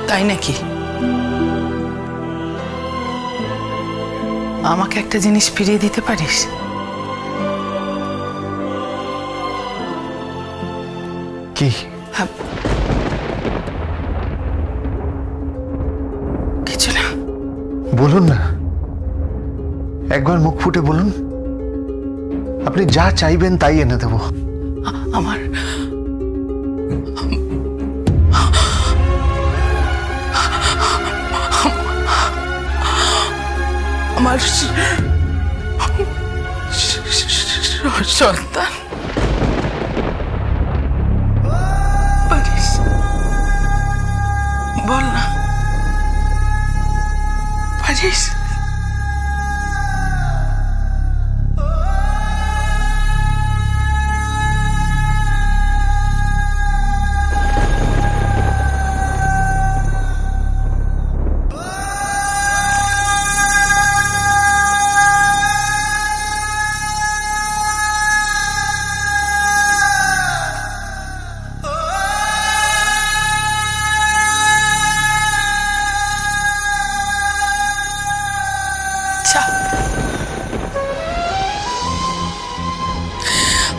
তাই নাকি? আমাকে একটা জিনিস ফিরিয়ে দিতে পারিস? কি? হ্যাঁ, কিছু না। বলুন না, একবার মুখ ফুটে বলুন। আপনি যা চাইবেন তাই এনে দেব। আমার আমার সন্তান পারিস? বল না, পারিস?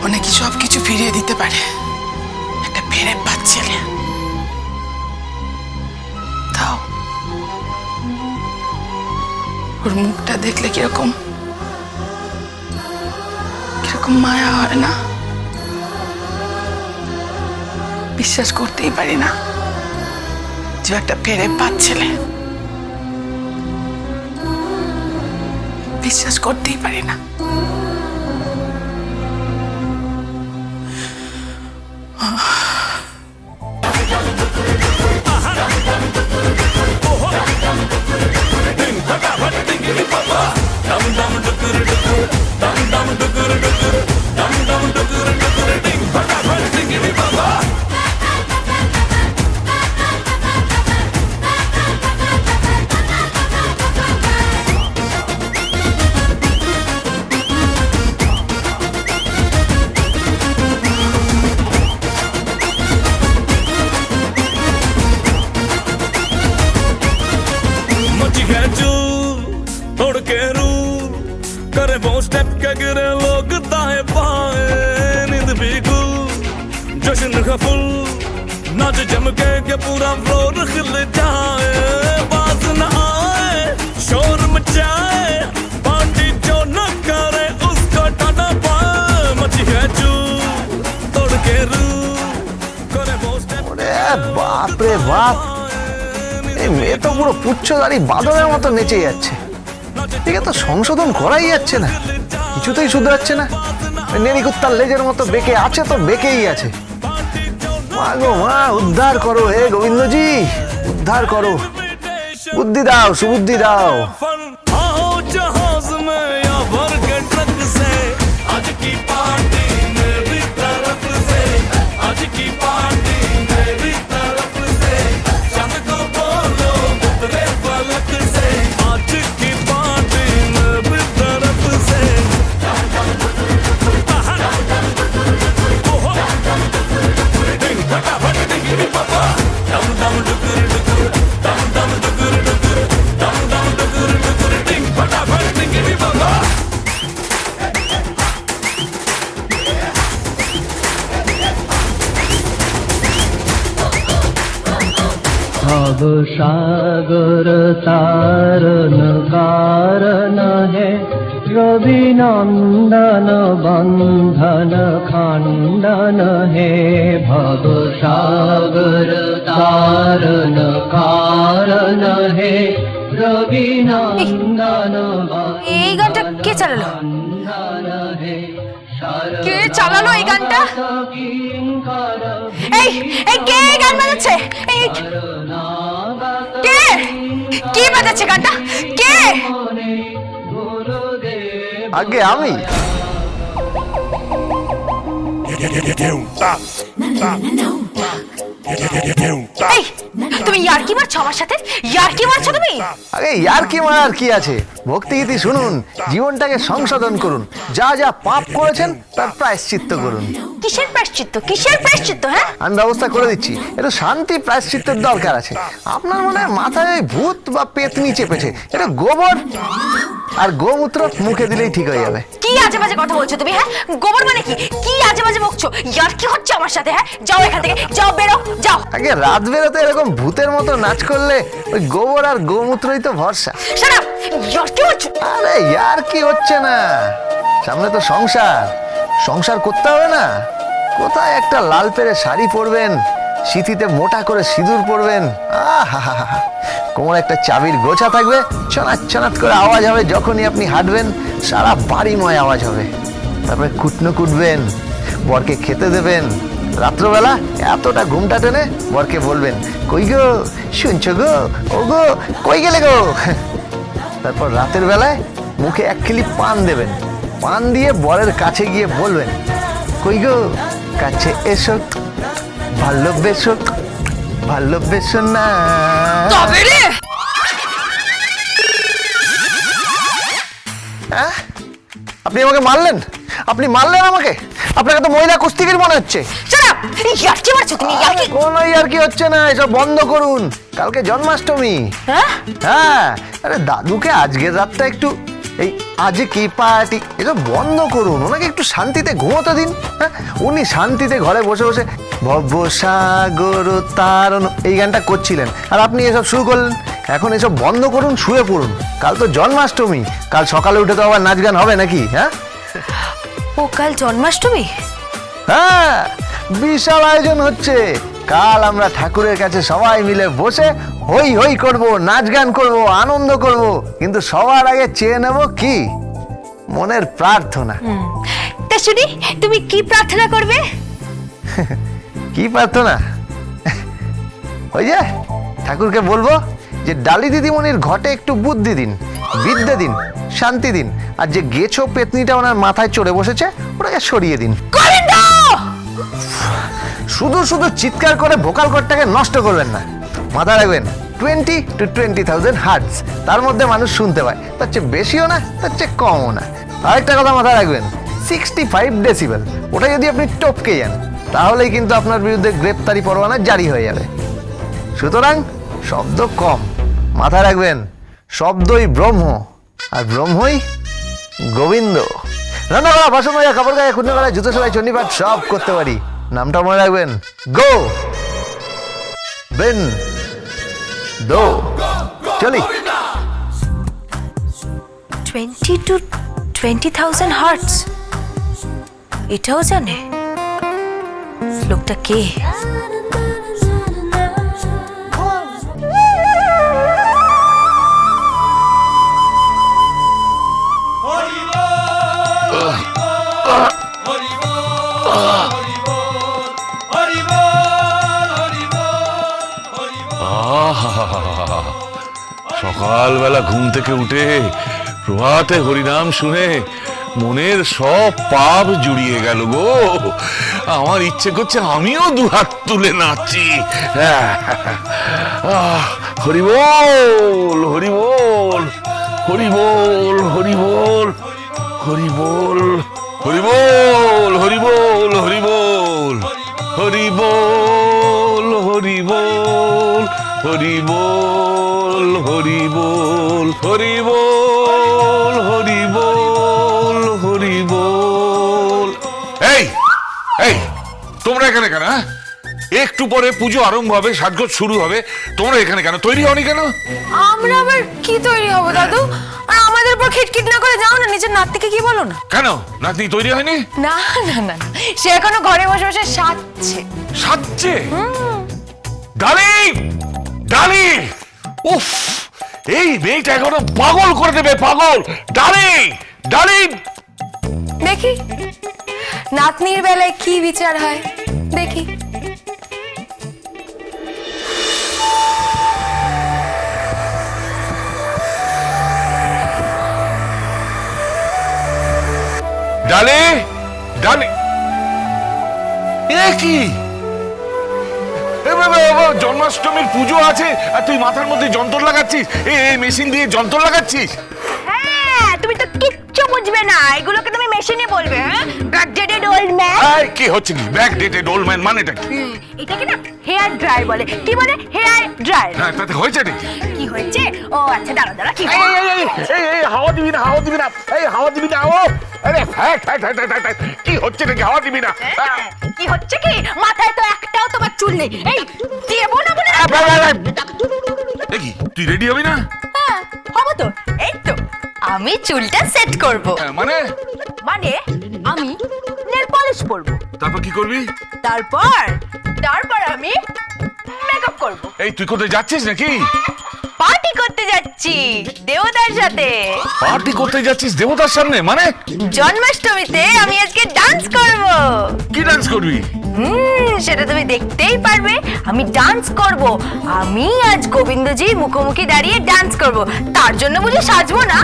অনেকে সবকিছু ফিরিয়ে দিতে পারে, একটা ফেরে পাচ্ছিলে তাও ওর মুখটা দেখলে কিরকম কিরকম মায়া হয় না? বিশ্বাস করতেই পারি না যে একটা ফেরে পাচ্ছিলে, বিশ্বাস করতেই পারি না। तोड़ के रूल करे वो स्टेप के गिरे लोग दाएं बाएं, नींद भी गुल जश्न का फुल नाच जम के पूरा फ्लोर खिल जाए, बाज न आए शोर मचाए, पार्टी जो न करे उसको टाटा पाए, मची है चूल तोड़ के रूल करे वो स्टेप। বাপ রে বাপ, এই মেয়ে তো পুরো পুচ্ছদারি বাদরের মতো নেচে যাচ্ছে। একে তো সংশোধন করাই যাচ্ছে না, কিছুতেই শুধরাচ্ছে না। নেড়িকুত্তার লেজের মতো বেঁকে আছে তো বেঁকেই আছে। মা গো মা, উদ্ধার করো হে গোবিন্দজি, উদ্ধার করো, বুদ্ধি দাও, সুবুদ্ধি দাও। भव सागर तारण कारण है, रवि नंदन बंधन खंडन है, भव सागर तारण कारण है, रवि नंदन এই গানটা কে চালালো? কে চালালো এই গানটা? এই এই কে গান বাজাচ্ছে? এই কে কে বাজাচ্ছে গানটা? কে? আগে আমি। এই তুমি ইয়ার্কি মারছো আমার সাথে? ইয়ার্কি মারছো তুমি? আগে ইয়ার্কি মারার কি আছে? ভক্তিগীতি শুনুন, জীবনটাকে সংশোধন করুন, যা যা পাপ করেছেন তার প্রায়শ্চিত্ত করুন। কিসের প্রায়শ্চিত্ত হ্যাঁ? আমি ব্যবস্থা করে দিচ্ছি, একটু শান্তি প্রায়শ্চিত্তের দরকার আছে। আপনার মনে হয় মাথায় ওই ভূত বা পেতনি চেপেছে, এটা গোবর আর গোমূত্র মুখে দিলেই ঠিক হয়ে যাবে। কি আজে বাজে কথা বলছো তুমি হ্যাঁ? গোবর মানে কি? কি আজে বাজে বকছো? ইয়ার কি হচ্ছে আমার সাথে হ্যাঁ? যাও এখান থেকে, যাও বেরো, যাও। আগে রাত বেরোতে এরকম ভূতের মতো নাচ করলে ওই গোবর আর গোমূত্রই তো ভরসা। Shut up! ইয়ার কি হচ্ছে? আরে ইয়ার কি হচ্ছে না, সামনে তো সংসার করতে হবে না? কোথায় একটা লাল পেরে শাড়ি পরবেন, সিঁথিতে মোটা করে সিঁদুর পরবেন, আহা, কোমরে একটা চাবির গোছা থাকবে, চনাত চনাত করে আওয়াজ হবে যখনই আপনি হাঁটবেন, সারা বাড়িময় আওয়াজ হবে। তারপরে কুটনো কুটবেন, বরকে খেতে দেবেন, রাত্রবেলা এতটা ঘুমটা টেনে বরকে বলবেন, কই গো শুনছো গো, ও গো কই গেলে গো। তারপর রাতের বেলায় মুখে এক কিলি পান দেবেন, পান দিয়ে বরের কাছে গিয়ে বলবেন, কই গো কাছে এসো, ভালোবেসো না। তবে রে! হ্যাঁ? আপনি আমাকে মারলেন? আমাকে? আপনাকে তো মহিলা কুস্তিগির মনে হচ্ছে। Shut up! ইয়ার কি মারছো তুমি? ইয়ার কি? কোনো আর কি হচ্ছে না, এসব বন্ধ করুন, কালকে জন্মাষ্টমী। হ্যাঁ? হ্যাঁ, আরে দাদুকে আজকের রাতটা একটু এই আজ কি পার্টি এসব বন্ধ করুন, ওনাকে একটু শান্তিতে ঘুমোতে দিন। হ্যাঁ, উনি শান্তিতে ঘরে বসে বসে ভবসাগর তারণ এই গানটা করছিলেন, আর আপনি এসব শুরু করলেন। এখন এসব বন্ধ করুন, শুয়ে পড়ুন, কাল তো জন্মাষ্টমী, কাল সকালে উঠে তো আবার নাচ গান হবে নাকি? হ্যাঁ ও কাল জন্মাষ্টমী? হ্যাঁ, বিশাল আয়োজন হচ্ছে। কাল আমরা ঠাকুরের কাছে সবাই মিলে বসে হই হই করব, নাচ গান করব, আনন্দ করব, কিন্তু সবার আগে চেয়ে নেব কি? মনের প্রার্থনা। তা শুনি তুমি কি প্রার্থনা করবে? কি প্রার্থনা? ওই যে ঠাকুরকে বলবো যে ডালি দিদিমণির ঘটে একটু বুদ্ধি দিন, বিদ্যে দিন, শান্তি দিন, আর যে গেছো পেতনিটা ওনার মাথায় চড়ে বসেছে ওটাকে সরিয়ে দিন। শুধু শুধু চিৎকার করে ভোকাল কর্ডটাকে নষ্ট করবেন না। মাথায় রাখবেন 20 to 20,000 হার্টস, তার মধ্যে মানুষ শুনতে পায়, তার চেয়ে বেশিও না, তার চেয়ে কমও না। আরেকটা কথা মাথায় রাখবেন, 65 ডেসিবেল, ওটা যদি আপনি টপকে যান তাহলেই কিন্তু আপনার বিরুদ্ধে গ্রেপ্তারি পরোয়ানা জারি হয়ে যাবে। সুতরাং শব্দ কম, মাথায় রাখবেন শব্দই ব্রহ্ম, আর ব্রহ্মই গোবিন্দ। রান্না করা, বাসন মাজা, কাপড় গায়ে, খুঁড়ে করা, জুতো সেলাই, চণ্ডীপাঠ সব করতে পারি। নামটা মনে রাখবেন, গো বেন দো। চলি। 20 to 20,000 হার্টস, এটাও জানে? লোকটা কে? সকালবেলা ঘুম থেকে উঠে প্রভাতে হরিনাম শুনে মনের সব পাপ জুড়িয়ে গেল গো। আমার ইচ্ছে করছে আমিও দুহাত তুলে নাচি। হরি বল, হরি বল, হরি বল, হরি বল, হরি বল, হরি বল, হরি বল, হরি বল, হরি বল, হরি বল, হরি বল, হরি বল, হরি বল, হরি বল, হরি বল। এই এই তোমরা এখানে কেন? একটু পরে পুজো আরম্ভ হবে, সাজগোজ শুরু হবে, তোমরা এখানে কেন? তৈরি হওনি কেন? আমরা আবার কি তৈরি হবো দাদু? আর আমাদের উপর খিটখিট না করে যাও না, নিজের নাতিকে কি বলো না। কেন নাতনি তৈরি হয়নি? না না না, সে এখনো ঘরে বসে বসে সাজছে। সাজছে? ডালিম, ডালিম, উফ, এই মেয়েটা এখনো পাগল করে দেবে, পাগল। ডালিম, ডালিম। দেখি নাতনির বেলায় কি বিচার হয়, দেখি। ডালে, ডালে, এ কি? জন্মাষ্টমীর পুজো আছে আর তুই মাথার মধ্যে যন্ত্র লাগাচ্ছিস? এই মেশিন দিয়ে যন্ত্র লাগাচ্ছিস? হ্যাঁ, তুমি তো কিচ্ছু বুঝবে না, এগুলোকে তুমি মেশিনে বলবে। হ্যাঁ, ব্যাকডেটেড ওল্ড ম্যান। এই কি হচ্ছে কি ব্যাক ডেটেড ওল্ড ম্যান মানেটা কি? এটাকে না হেয়ার ড্রাই বলে। কি বলে? Hair dry. হ্যাঁ তাতে হয়েছে নাকি? কি হয়েছে? ও আচ্ছা, দাঁড়া দাঁড়া, কি এই এই এই এই এই হাওয়া দিবি না, হাওয়া দিবি না, এই হাওয়া দিবি না। ও আরে ফ্যাট ফ্যাট ফ্যাট ফ্যাট কি হচ্ছে নাকি? হাওয়া দিবি না। হ্যাঁ, কি হচ্ছে কি? মাথায় তো একটাও তোমার চুল নেই। এই দেবো না বলে। এই কি তুই রেডি হবি না? হ্যাঁ, হবো তো। এই তো আমি চুলটা সেট করব। মানে মানে আমি নেল পলিশ করব। তারপর কি করবি? তারপর আমি মেকআপ করব। এই তুই কোথায় যাচ্ছিস নাকি? পার্টি করতে যাচ্ছি দেবতার সাথে। পার্টি করতে যাচ্ছিস দেবতার সামনে? মানে জন্মাষ্টমীতে আমি আজকে ডান্স করব। কি ডান্স করবি? সেটা তুমি দেখতেই পারবে। আমি ডান্স করব। আমি আজ গোবিন্দজির মুখোমুখি দাঁড়িয়ে ডান্স করব। তার জন্য বুঝি সাজবো না?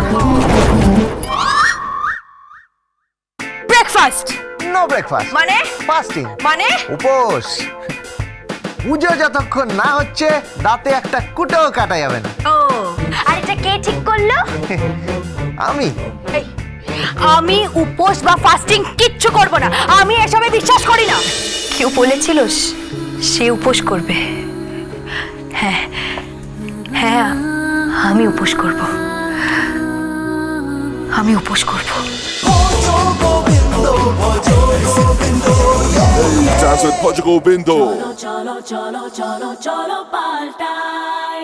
ব্রেকফাস্ট নো ব্রেকফাস্ট মানে? ফাস্টিং মানে উপোস। পুজো যতক্ষণ না হচ্ছে দাঁতে একটা কুটোও কাটা যাবে না। ও, আর এটা কে ঠিক করলো? আমি এই, আমি উপোস বা ফাস্টিং কিচ্ছু করব না। আমি এসবে বিশ্বাস করি না। কেউ বলেছিল সে উপোস করবে? হ্যাঁ হ্যাঁ, আমি উপোস করব। আমি উপোস করব। Dance with Portugal Bindo. cholo, cholo, cholo, cholo, paltai.